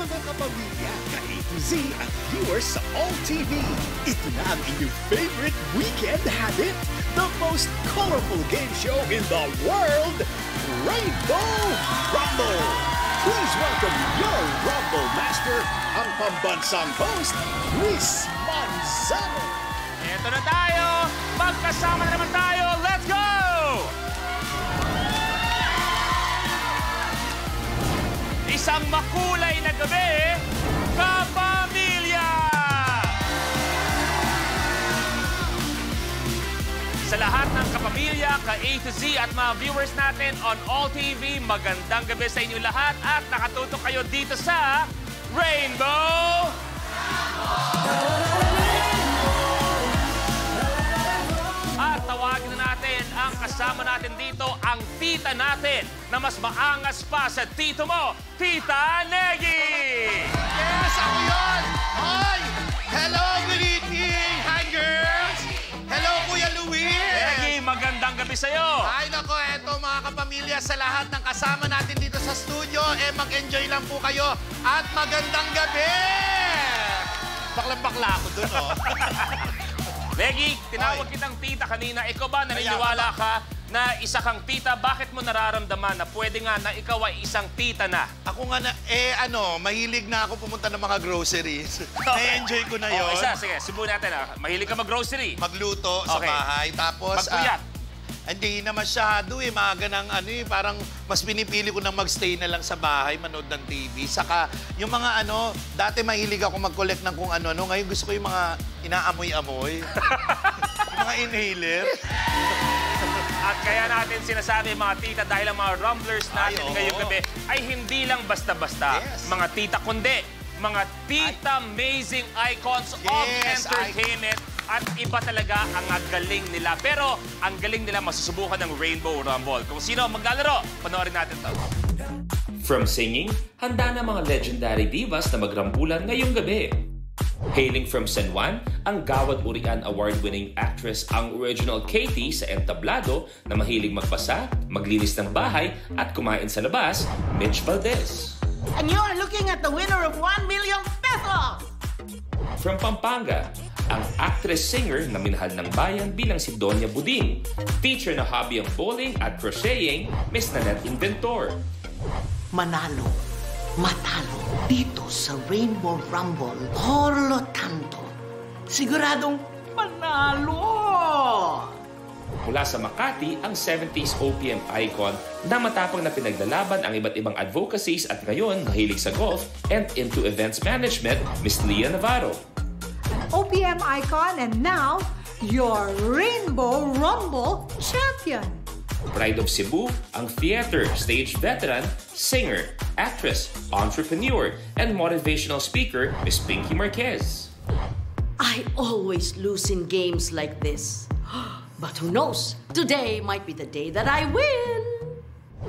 mga kapamilya, ka-A to Z at viewers sa All TV. Ito na ang inyong favorite weekend habit, the most colorful game show in the world, Rainbow Rumble. Please welcome your Rumble Master, ang pambansang host, Luis Manzano. Ito na tayo! Magkasama na naman tayo! Let's go! Isang makulay na gabi, kapamilya! Sa lahat ng kapamilya, ka-A to Z at mga viewers natin on All TV, magandang gabi sa inyo lahat at nakatutok kayo dito sa Rainbow! At tawagin na natin ang kasama natin dito, ang tita natin na mas maangas pa sa tito mo, Tita Negi! Yes, ako yun! Hoy! Hello, good evening! Hi, girls! Hello, Kuya Luis! Negi, magandang gabi sa'yo! Ay, nako, eto mga kapamilya, sa lahat ng kasama natin dito sa studio, mag-enjoy lang po kayo at magandang gabi! Baklang-bakla ako dun, oh. Negi, tinawag kitang tita kanina. Ikaw ba naniniwala ka na isa kang tita? Bakit mo nararamdaman na pwede nga na ikaw ay isang tita na? Ako nga na, mahilig na ako pumunta ng mga groceries. Na-enjoy ko na yun. Okay, sige, subukan natin. Mahilig ka mag-grocery? Magluto sa bahay. Tapos, magpuyat? Hindi na masyado maaga ng parang mas pinipili ko na magstay na lang sa bahay, manood ng TV. Saka yung mga dati mahilig ako mag-collect ng kung ano-ano. Ngayon gusto ko yung mga inaamoy-amoy. Yung mga inhaler. At kaya natin sinasabi mga tita dahil ang mga rumblers natin ngayong gabi ay hindi lang basta-basta mga tita, kundi mga tita amazing icons of entertainment. At iba talaga ang galing nila. Pero ang galing nila masusubukan ng Rainbow Rumble. Kung sino ang maglalaro, panoorin natin ito. From singing, handa na mga legendary divas na magrambulan ngayong gabi. Hailing from San Juan, ang Gawad Urian Award-winning actress ang original Katie sa Entablado na mahilig magbasa, maglinis ng bahay at kumain sa labas, Mitch Valdez. And you are looking at the winner of 1 million pesos! From Pampanga, ang actress-singer na minahal ng bayan bilang si Doña Buding. Teacher na hobby ang bowling at crocheting, Miss Nanette Inventor. Manalo, matalo dito sa Rainbow Rumble. Por lo tanto, siguradong manalo! Mula sa Makati, ang 70s OPM icon na matapang na pinaglalaban ang iba't ibang advocacies at ngayon mahilig sa golf and into events management, Miss Leah Navarro. OPM icon and now your Rainbow Rumble champion. Pride of Cebu, ang theater, stage veteran, singer, actress, entrepreneur, and motivational speaker, Miss Pinky Marquez. I always lose in games like this. But who knows? Today might be the day that I win.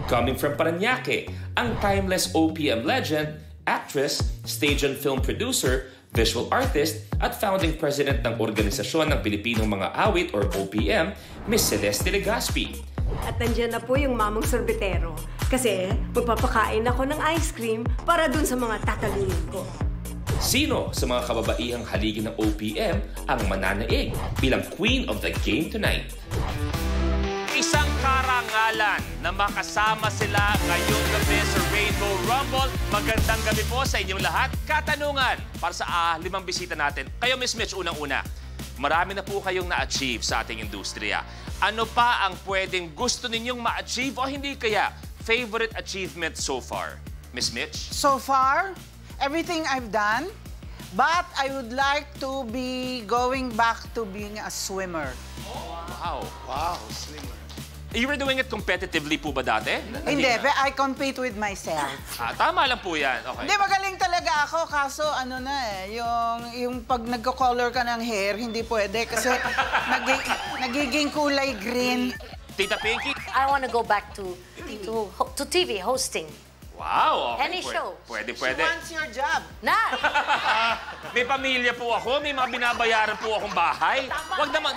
Coming from Parañaque, ang timeless OPM legend, actress, stage and film producer, visual artist, at founding president ng Organisasyon ng Pilipinong Mga Awit or OPM, Miss Celeste Legaspi. At nandiyan na po yung mamang sorbetero. Kasi magpapakain ako ng ice cream para dun sa mga tatalingin ko. Sino sa mga kababaihang haligi ng OPM ang mananaig bilang Queen of the Game tonight? Isang karangalan na makasama sila ngayong gabi sa Rainbow Rumble. Magandang gabi po sa inyong lahat. Katanungan para sa 5 bisita natin. Kayo, Miss Mitch, unang-una. Marami na po kayong na-achieve sa ating industriya. Ano pa ang pwedeng gusto ninyong ma-achieve o hindi kaya? Favorite achievement so far? Miss Mitch? So far, everything I've done, but I would like to be going back to being a swimmer. Wow. Wow, swimmer. You were doing it competitively po ba dati? Hindi, but I compete with myself. Tama lang po yan. Okay. Hindi, magaling talaga ako, kaso yung pag nagko-color ka ng hair, hindi pwede kasi nagiging kulay green. Tita Pinky? I want to go back to TV hosting. Wow, okay. Any show. Pwede. She wants your job. Na! May pamilya po ako, may mga binabayaran po akong bahay. Wag naman,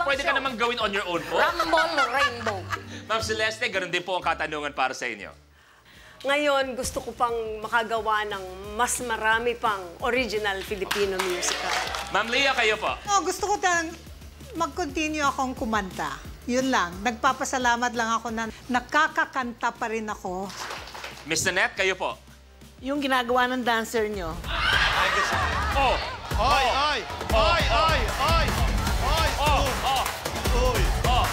pwede ka naman gawin on your own po. Rumble Rainbow. Ma'am Celeste, ganun din po ang katanungan para sa inyo. Ngayon, gusto ko pang makagawa ng mas marami pang original Filipino musical. Ma'am Leah, kayo po. Gusto ko mag-continue akong kumanta. Yun lang. Nagpapasalamat lang ako na nakakakanta pa rin ako. Miss Nanette, kayo po. Yung ginagawa ng dancer nyo. Oh! Oy, oy! Oy, oy, oy! Oy! Oh! Oh! Oy! Oh!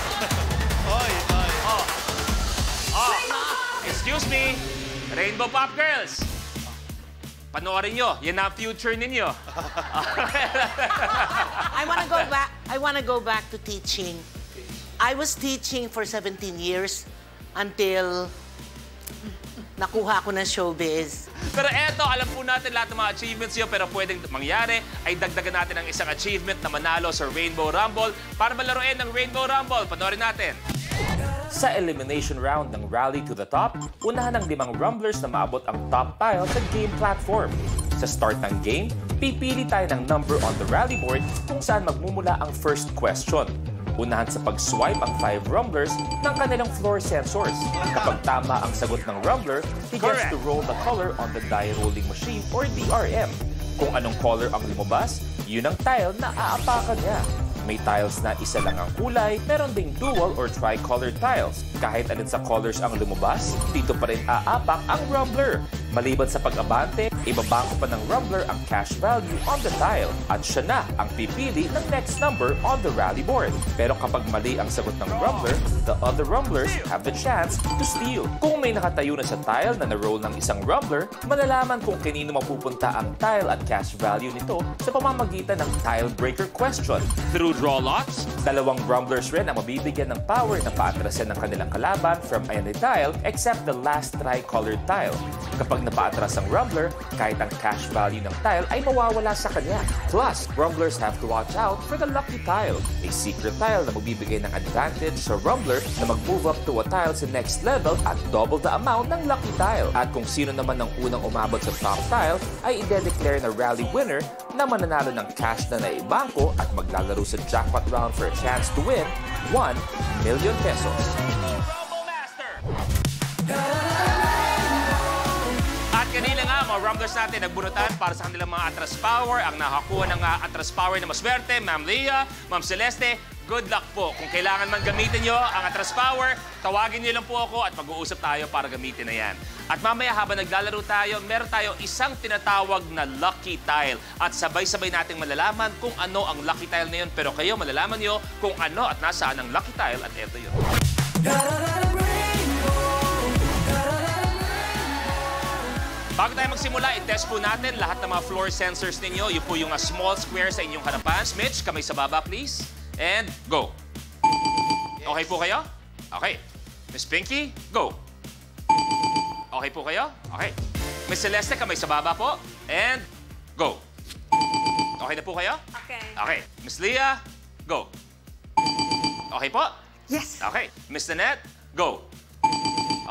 Oy, oy! Oh! Oh! Excuse me, Rainbow Pop Girls. Panoorin nyo, yan ang future ninyo. I wanna go back to teaching. I was teaching for 17 years until nakuha ko ng showbiz. Pero eto, alam po natin lahat ng mga achievements nyo, pero pwedeng mangyari ay dagdagan natin ang isang achievement na manalo sa Rainbow Rumble para malaruin ng Rainbow Rumble. Panoorin natin. Sa elimination round ng Rally to the Top, unahan ng 5 rumblers na maabot ang top tile sa game platform. Sa start ng game, pipili tayo ng number on the rally board kung saan magmumula ang first question. Unahan sa pag-swipe ang 5 rumblers ng kanilang floor sensors. Kapag tama ang sagot ng rumbler, he gets to roll the color on the die rolling machine or DRM. Kung anong color ang lumabas, yun ang tile na aapakan niya. May tiles na isa lang ang kulay, meron ding dual or tri-colored tiles. Kahit alin sa colors ang lumabas, dito pa rin aapak ang rumbler. Maliban sa pag-abante, ibabangko pa ng rumbler ang cash value on the tile at siya na ang pipili ng next number on the rally board. Pero kapag mali ang sagot ng rumbler, the other rumblers have the chance to steal. Kung may nakatayo na sa tile na na-roll ng isang rumbler, malalaman kung kanino mapupunta ang tile at cash value nito sa pamamagitan ng tile breaker question. Through draw lots, 2 rumblers rin ang mabibigyan ng power na paatrasin ng kanilang kalaban from any tile except the last tri-colored tile. Kapag napaatras ang rumbler, kahit ang cash value ng tile ay mawawala sa kanya. Plus, rumblers have to watch out for the lucky tile, a secret tile na magbibigay ng advantage sa rumbler na mag-move up to a tile sa next level at double the amount ng lucky tile. At kung sino naman ang unang umabot sa top tile ay i-declare na rally winner na mananalo ng cash na naibangko at maglalaro sa jackpot round for a chance to win 1 million pesos. At kanina nga, mga rumblers natin nagbunutan para sa kanilang mga atras power. Ang nakakuha ng atras power na maswerte, Ma'am Leah, Ma'am Celeste, good luck po. Kung kailangan man gamitin nyo ang atras power, tawagin nyo lang po ako at mag-uusap tayo para gamitin na yan. At mamaya habang naglalaro tayo, meron tayo isang tinatawag na lucky tile. At sabay-sabay nating malalaman kung ano ang lucky tile na yun. Pero kayo, malalaman nyo kung ano at nasaan ang lucky tile at eto yun. Bago tayo magsimula, i-test po natin lahat ng mga floor sensors ninyo. Yun po yung small square sa inyong harapan. Mitch, kamay sa baba, please. And go. Okay po kayo? Okay. Miss Pinky, go. Okay po kayo? Okay. Miss Celeste, kamay sa baba po. And go. Okay na po kayo? Okay. Okay. Miss Leah, go. Okay po? Yes. Okay. Miss Nanette, go.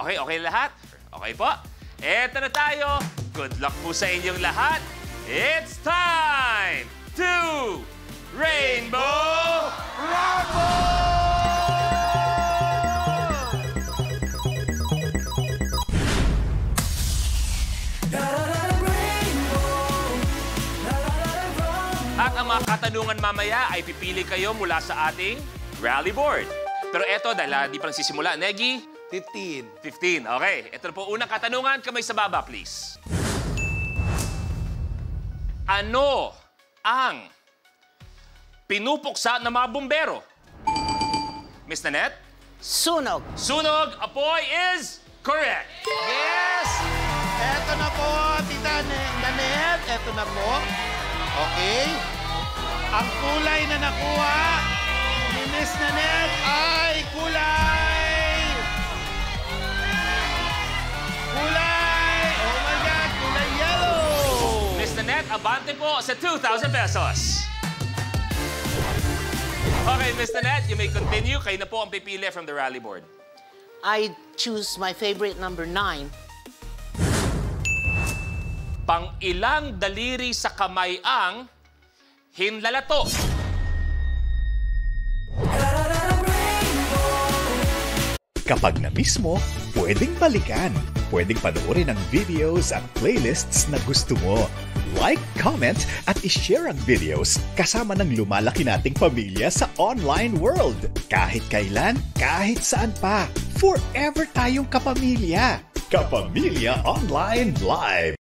Okay, okay lahat? Okay po. Eto na tayo. Good luck po sa inyong lahat. It's time to Rainbow Rumble! At ang mga katanungan mamaya ay pipili kayo mula sa ating rally board. Pero eto, dahil di pa nagsisimula, Negi, 15. 15. Okay. Ito na po unang katanungan. Kamay sa baba, please. Ano ang pinupuksa ng mga bumbero? Miss Nanette? Sunog. Sunog, apoy is correct. Yes! Eto na po, Tita Nanette. Eto na po. Okay. Ang kulay na nakuha ni Miss Nanette ay kulay! Oh my God! Kulay yellow! Miss Nanette, abante po sa 2,000 pesos. Okay, Miss Nanette, you may continue. Kayo na po ang pipili from the rally board. I choose my favorite number 9. Pang-ilang daliri sa kamay ang hinlalato? Kapag na-miss mo, pwedeng balikan. pwedeng panoorin ang videos at playlists na gusto mo. Like, comment, at ishare ang videos kasama ng lumalaki nating pamilya sa online world. Kahit kailan, kahit saan pa. Forever tayong kapamilya. Kapamilya Online Live.